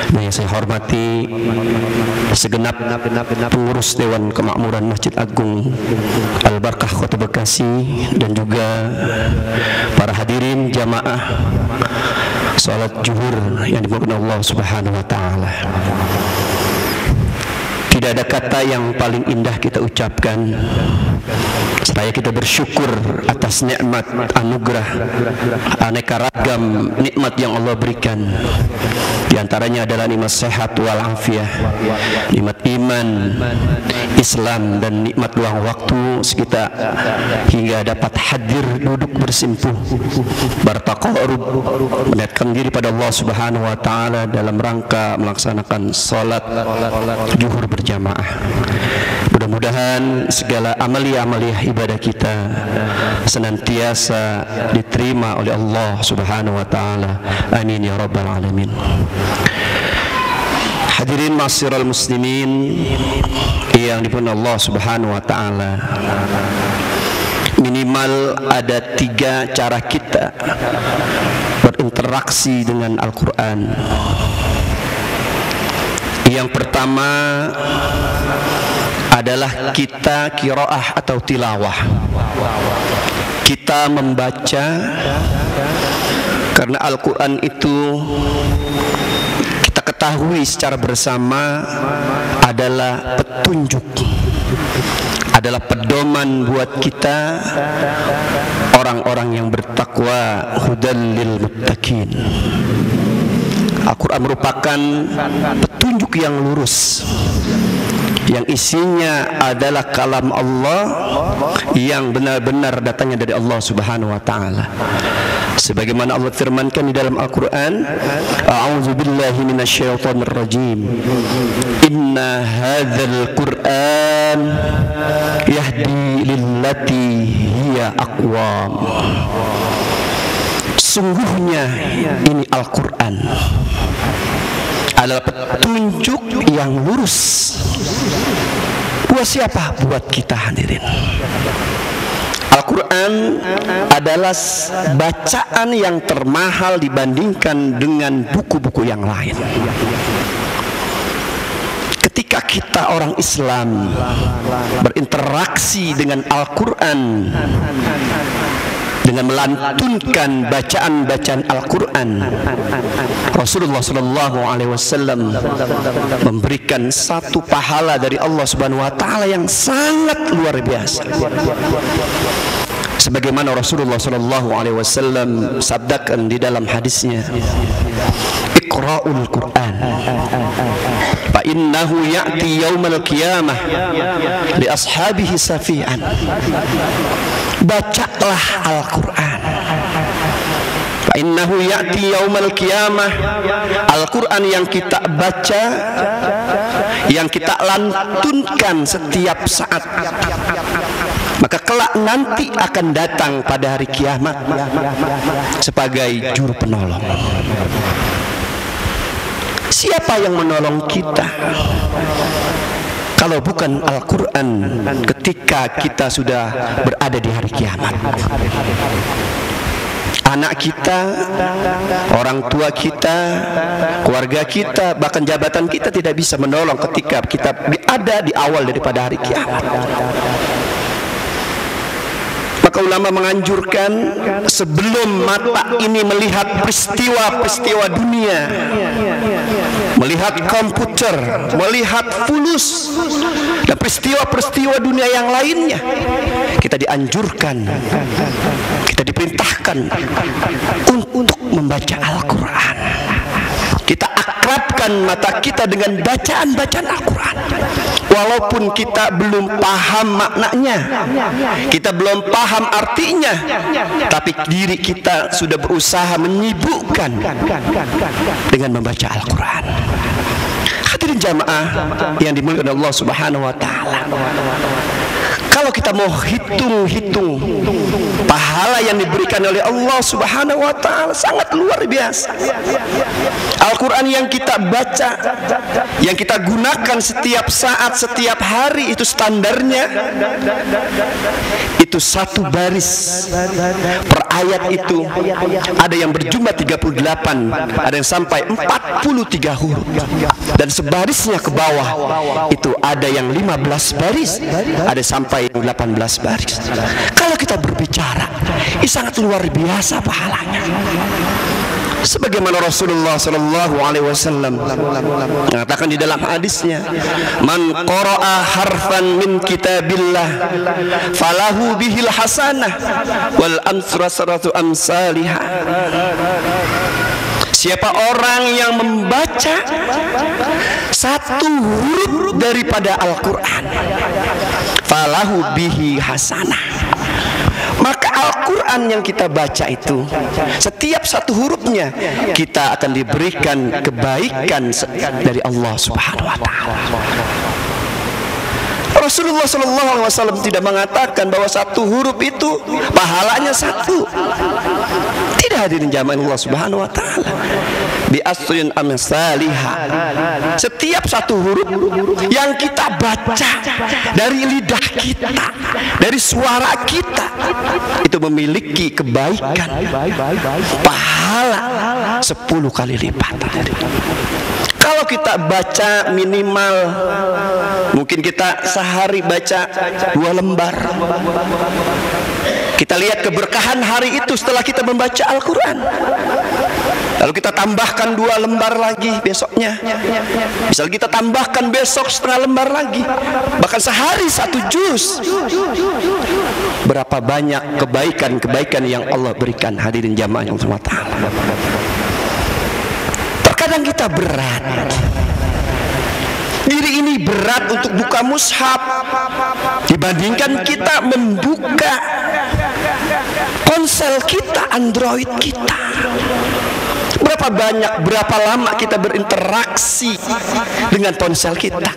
Yang saya hormati segenap pengurus Dewan Kemakmuran Masjid Agung Al-Barkah Kota Bekasi dan juga para hadirin jamaah salat zuhur yang dimuliakan Allah Subhanahu wa taala. Tidak ada kata yang paling indah kita ucapkan supaya kita bersyukur atas nikmat anugerah aneka ragam nikmat yang Allah berikan. Di antaranya adalah nikmat sehat wal afiah, nikmat iman, Islam, dan nikmat luang waktu kita hingga dapat hadir duduk bersimpuh bertaqarrub mendekatkan diri pada Allah Subhanahu wa taala dalam rangka melaksanakan salat zuhur berjamaah. Mudah-mudahan segala amalia-amalia ibadah kita senantiasa diterima oleh Allah Subhanahu wa taala. Amin ya rabbal alamin. Hadirin ma'asyiral muslimin yang dimuliakan Allah Subhanahu wa taala. Minimal ada 3 cara kita berinteraksi dengan Al-Quran. Yang pertama adalah kita qiraah atau tilawah. Kita membaca, karena Al-Quran itu kita ketahui secara bersama adalah petunjuk, adalah pedoman buat kita orang-orang yang bertakwa, hudal lil muttaqin. Al-Quran merupakan petunjuk yang lurus, yang isinya adalah kalam Allah yang benar-benar datangnya dari Allah Subhanahu wa taala. Sebagaimana Allah firmankan di dalam Al-Quran, A'udzu billahi minasyaitonir rajim. Inna hadzal Qur'an yahdi lillati hiya aqwam. Sungguhnya ini Al-Quran adalah petunjuk yang lurus. Buat siapa? Buat kita hadirin. Al-Quran adalah bacaan yang termahal dibandingkan dengan buku-buku yang lain. Ketika kita orang Islam berinteraksi dengan Al-Quran dengan melantunkan bacaan-bacaan Al-Quran, Rasulullah SAW memberikan satu pahala dari Allah Subhanahu wa taala yang sangat luar biasa. Sebagaimana Rasulullah SAW sabdakan di dalam hadisnya, Iqra'ul Quran fa innahu ya'ti yaumal qiyamah li ashabihi safi'an. Bacalah Al-Quran. Fa innahu ya'ti yaumal qiyamah. Al-Quran yang kita baca, yang kita lantunkan setiap saat, maka kelak nanti akan datang pada hari kiamat sebagai juru penolong. Siapa yang menolong kita kalau bukan Al-Quran ketika kita sudah berada di hari kiamat? Anak kita, orang tua kita, keluarga kita, bahkan jabatan kita tidak bisa menolong ketika kita ada di awal daripada hari kiamat. Maka ulama menganjurkan sebelum mata ini melihat peristiwa-peristiwa dunia, melihat komputer, melihat fulus dan peristiwa-peristiwa dunia yang lainnya, kita dianjurkan, kita diperintahkan untuk membaca Al-Quran. Kita akrabkan mata kita dengan bacaan-bacaan Al-Quran. Walaupun kita belum paham maknanya, kita belum paham artinya, tapi diri kita sudah berusaha menyibukkan dengan membaca Al-Quran. Hadirin jamaah yang dimuliakan Allah Subhanahu wa taala, Kalau kita mau hitung-hitung pahala yang diberikan oleh Allah Subhanahu wa taala sangat luar biasa. Al-Quran yang kita baca, yang kita gunakan setiap saat, setiap hari, itu standarnya itu satu baris per ayat. Itu ada yang berjumlah 38, ada yang sampai 43 huruf, dan sebarisnya ke bawah itu ada yang 15 baris, ada sampai 18 baris. Kalau kita berbicara, ini sangat luar biasa pahalanya. Sebagaimana Rasulullah sallallahu alaihi wasallam mengatakan di dalam hadisnya, "Man qara'a harfan min kitabillah falahu bihil hasanah wal amsrasratu amsalihah." Siapa orang yang membaca satu huruf daripada Al-Quran, falahu bihi hasanah, maka Al-Quran yang kita baca itu, setiap satu hurufnya kita akan diberikan kebaikan dari Allah Subhanahu wa taala. Rasulullah SAW tidak mengatakan bahwa satu huruf itu pahalanya satu. Tidak, hadirin jamaah Allah Subhanahu wa taala. Bi asrin amsalihah. Setiap satu huruf yang kita baca dari lidah kita, dari suara kita, itu memiliki kebaikan pahala 10 kali lipat. Kalau kita baca minimal, mungkin kita sehari baca 2 lembar. Kita lihat keberkahan hari itu setelah kita membaca Al-Quran. Lalu kita tambahkan 2 lembar lagi besoknya. Misal kita tambahkan besok setengah lembar lagi. Bahkan sehari 1 juz. Berapa banyak kebaikan-kebaikan yang Allah berikan, hadirin jamaah yang Allah Ta'ala. Terkadang kita berat, diri ini berat untuk buka mushaf dibandingkan kita membuka ponsel kita, Android kita. Berapa lama kita berinteraksi dengan ponsel kita?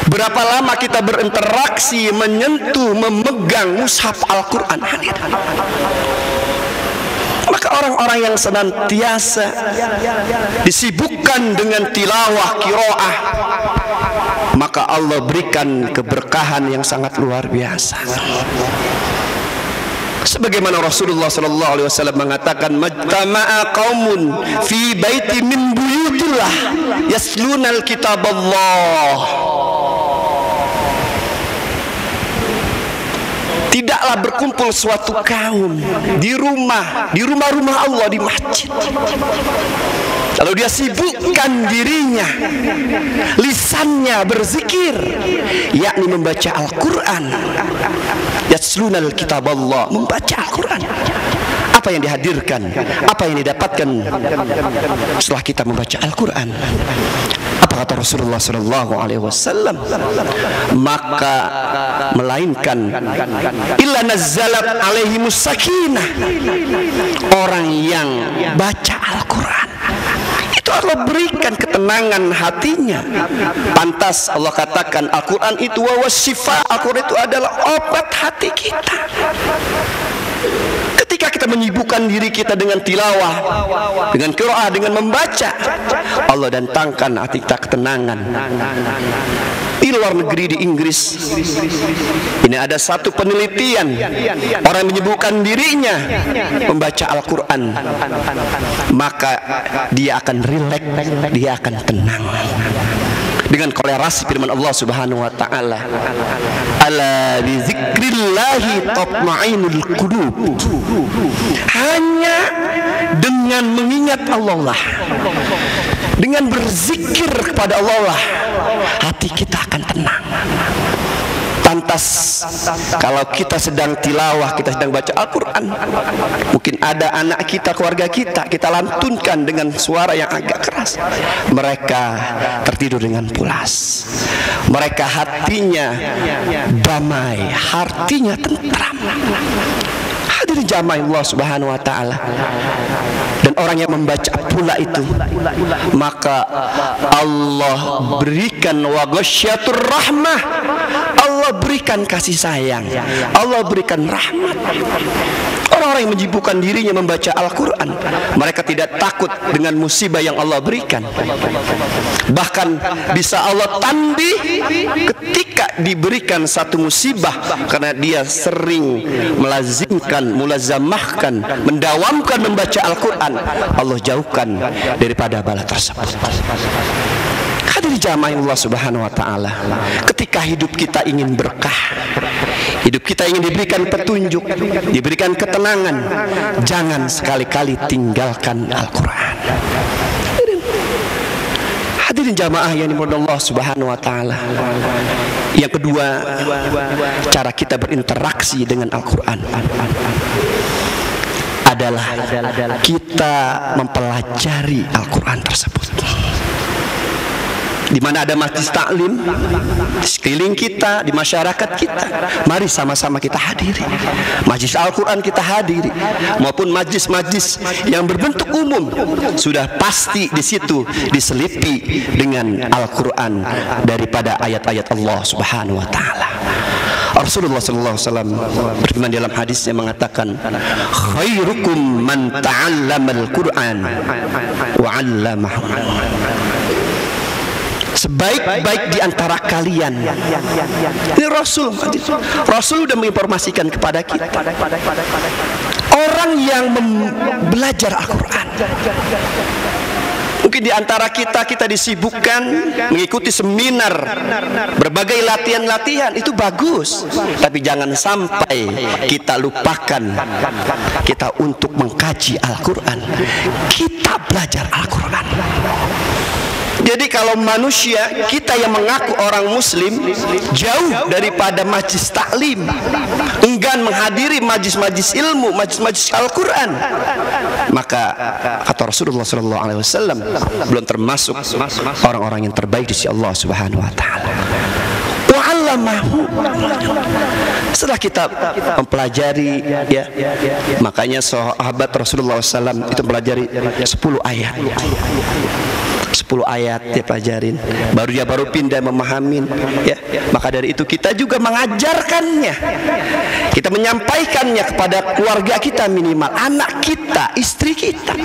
Berapa lama kita berinteraksi, menyentuh, memegang mushaf Al-Quran? Maka orang-orang yang senantiasa disibukkan dengan tilawah, qiraah, maka Allah berikan keberkahan yang sangat luar biasa. Sebagaimana Rasulullah SAW mengatakan, "Majtama'a qaumun fi baiti min buyutillah yaslunal kitaballah." Tidaklah berkumpul suatu kaum di rumah-rumah Allah, di masjid, lalu dia sibukkan dirinya, lisannya berzikir, yakni membaca Al-Quran. Yaslunal kitab Allah, membaca Al-Quran. Apa yang dihadirkan, apa yang didapatkan setelah kita membaca Al-Quran? Apa kata Rasulullah SAW? Maka melainkan illa nazzalat alaihimus sakinah, orang yang baca Al-Quran itu Allah berikan ketenangan hatinya. Pantas Allah katakan Al-Quran itu wawasyifa, Al-Quran itu adalah obat hati kita. Ketika kita menyibukkan diri kita dengan tilawah, dengan qiraah, dengan membaca, Allah datangkan hati kita ketenangan. Di luar negeri, di Inggris, ini ada satu penelitian, orang yang menyibukkan dirinya membaca Al-Quran, maka dia akan rileks, dia akan tenang. Dengan kolerasi firman Allah Subhanahu wa taala, "Ala bi dzikrillahi tatma'innul qulub." Hanya dengan mengingat Allah lah, dengan berzikir kepada Allah lah, hati kita akan tenang. Pantas kalau kita sedang tilawah, kita sedang baca Al-Quran, mungkin ada anak kita, keluarga kita, kita lantunkan dengan suara yang agak keras, mereka tertidur dengan pulas, mereka hatinya damai, hatinya tentram. Hadirin jamaah Allah Subhanahu wa taala. Dan orang yang membaca pula itu, maka Allah berikan wa ghasyatur rahmah. Allah berikan kasih sayang. Allah berikan rahmat. Orang-orang yang menyibukkan dirinya membaca Al-Quran, mereka tidak takut dengan musibah yang Allah berikan. Bahkan bisa Allah tanbih ketika diberikan satu musibah, karena dia sering melazimkan, mulazamahkan, mendawamkan membaca Al-Quran, Allah jauhkan daripada bala tersebut. Hadirin jamaah Allah Subhanahu wa taala, ketika hidup kita ingin berkah, hidup kita ingin diberikan petunjuk, diberikan ketenangan, jangan sekali-kali tinggalkan Al-Quran. Hadirin jamaah yang dimuliakan Allah Subhanahu wa taala. Yang kedua, cara kita berinteraksi dengan Al-Quran adalah kita mempelajari Al-Quran tersebut. Di mana ada majlis taklim di sekeliling kita, di masyarakat kita, mari sama-sama kita hadiri. Majlis Al-Quran kita hadiri, maupun majlis-majlis yang berbentuk umum, sudah pasti di situ diselipi dengan Al-Quran daripada ayat-ayat Allah Subhanahu wa taala. Rasulullah sallallahu alaihi wasallam berfirman dalam hadis yang mengatakan, khairukum man ta'allamal Qur'an wa 'allamahu. Sebaik-baik di antara kalian, ini Rasul sudah menginformasikan kepada kita, orang yang belajar Al-Quran. Mungkin di antara kita disibukkan mengikuti seminar, berbagai latihan-latihan, itu bagus, tapi jangan sampai kita lupakan kita untuk mengkaji Al-Quran, kita belajar Al-Quran. Jadi kalau manusia kita yang mengaku orang muslim jauh daripada majlis taklim, enggan menghadiri majlis-majlis ilmu, majlis-majlis Al-Quran, maka kata Rasulullah SAW belum termasuk orang-orang yang terbaik di sisi Allah Subhanahu wa taala. Setelah kita mempelajari, ya, makanya sahabat Rasulullah SAW itu mempelajari 10 ayat. 10 ayat dia pelajarin, baru pindah memahamin, ya. Maka dari itu kita juga mengajarkannya, kita menyampaikannya kepada keluarga kita, minimal anak kita, istri kita,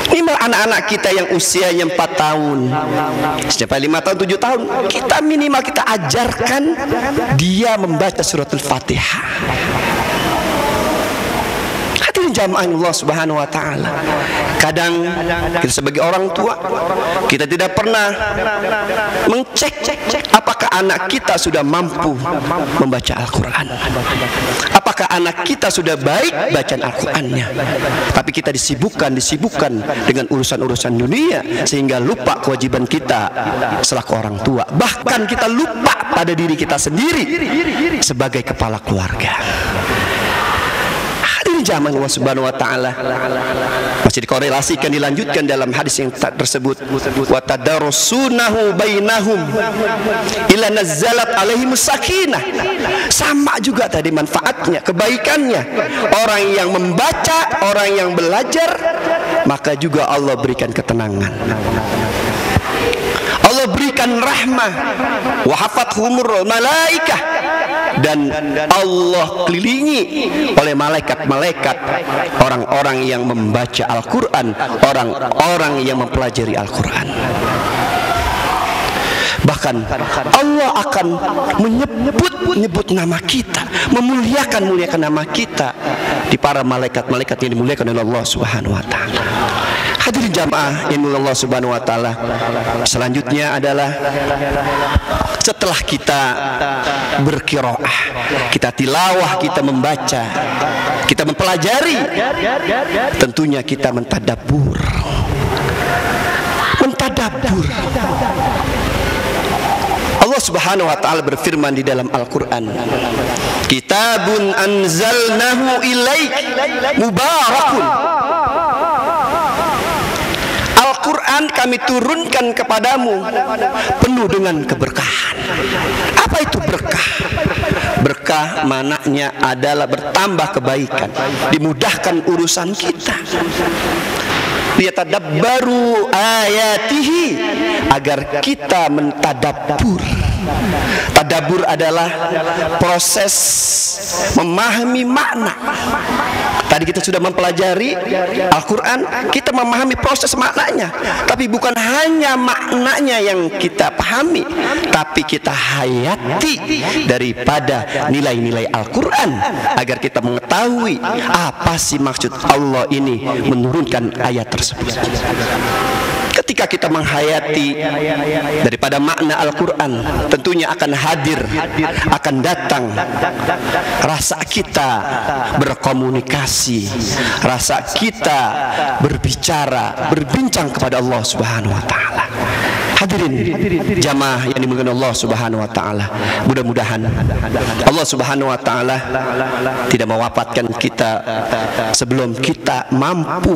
minimal anak-anak kita yang usianya 4 tahun sampai 5 tahun, 7 tahun, kita minimal kita ajarkan dia membaca suratul Fatihah. Jamaah Allah Subhanahu wa taala. Kadang kita sebagai orang tua, kita tidak pernah mengcek apakah anak kita sudah mampu membaca Al-Quran, apakah anak kita sudah baik bacaan Al-Qurannya. Tapi kita disibukkan dengan urusan-urusan dunia, sehingga lupa kewajiban kita selaku orang tua. Bahkan kita lupa pada diri kita sendiri sebagai kepala keluarga. Jamaah Allah Subhanahu wa taala, masih dikorelasikan, dilanjutkan dalam hadis yang tersebut, wa tadarrusunahu bainahum ila nazzalat alaihimus sakinah. Sama juga tadi manfaatnya, kebaikannya. Orang yang membaca, orang yang belajar, maka juga Allah berikan ketenangan, Allah berikan rahmah, wa hafathumur malaikah, dan Allah kelilingi oleh malaikat-malaikat orang-orang yang membaca Al-Quran, orang-orang yang mempelajari Al-Quran. Bahkan Allah akan menyebut nama kita, memuliakan nama kita di para malaikat-malaikat yang dimuliakan oleh Allah Subhanahu wa taala. Hadirin jamaah yang dimuliakan Allah Subhanahu wa taala, selanjutnya adalah setelah kita berqiraah, kita tilawah, kita membaca, kita mempelajari, tentunya kita mentadabbur. Allah Subhanahu wa taala berfirman di dalam Al-Qur'an, kitabun anzalnahu ilaik mubarakun. Al-Quran kami turunkan kepadamu penuh dengan keberkahan. Apa itu berkah? Berkah maknanya adalah bertambah kebaikan, dimudahkan urusan kita. Liyatadabbaru ayatihi, agar kita mentadabbur. Tadabbur adalah proses memahami makna. Tadi kita sudah mempelajari Al-Quran, kita memahami proses maknanya. Tapi bukan hanya maknanya yang kita pahami, tapi kita hayati daripada nilai-nilai Al-Quran, agar kita mengetahui apa sih maksud Allah ini menurunkan ayat tersebut. Ketika kita menghayati daripada makna Al-Quran, tentunya akan hadir, akan datang rasa kita berkomunikasi, rasa kita berbicara, berbincang kepada Allah Subhanahu wa Ta'ala. Hadirin jamaah yang dimuliakan Allah Subhanahu wa Ta'ala, mudah-mudahan Allah Subhanahu wa Ta'ala tidak mewafatkan kita sebelum kita mampu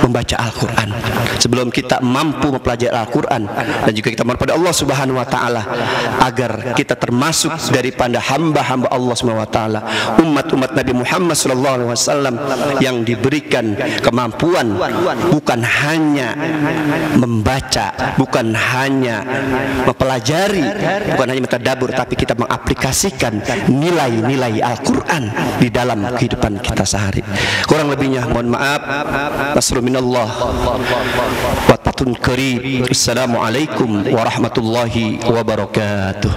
membaca Al-Quran, sebelum kita mampu mempelajari Al-Quran, dan juga kita mohon pada Allah Subhanahu wa Ta'ala agar kita termasuk daripada hamba-hamba Allah Subhanahu wa Ta'ala, umat-umat Nabi Muhammad SAW yang diberikan kemampuan bukan hanya membaca, bukan hanya mempelajari, bukan hanya mentadabbur, tapi kita mengaplikasikan nilai-nilai Al-Quran di dalam kehidupan kita sehari. Kurang lebihnya mohon maaf. Nasrul minallah wa tatun karim. Assalamualaikum warahmatullahi wabarakatuh.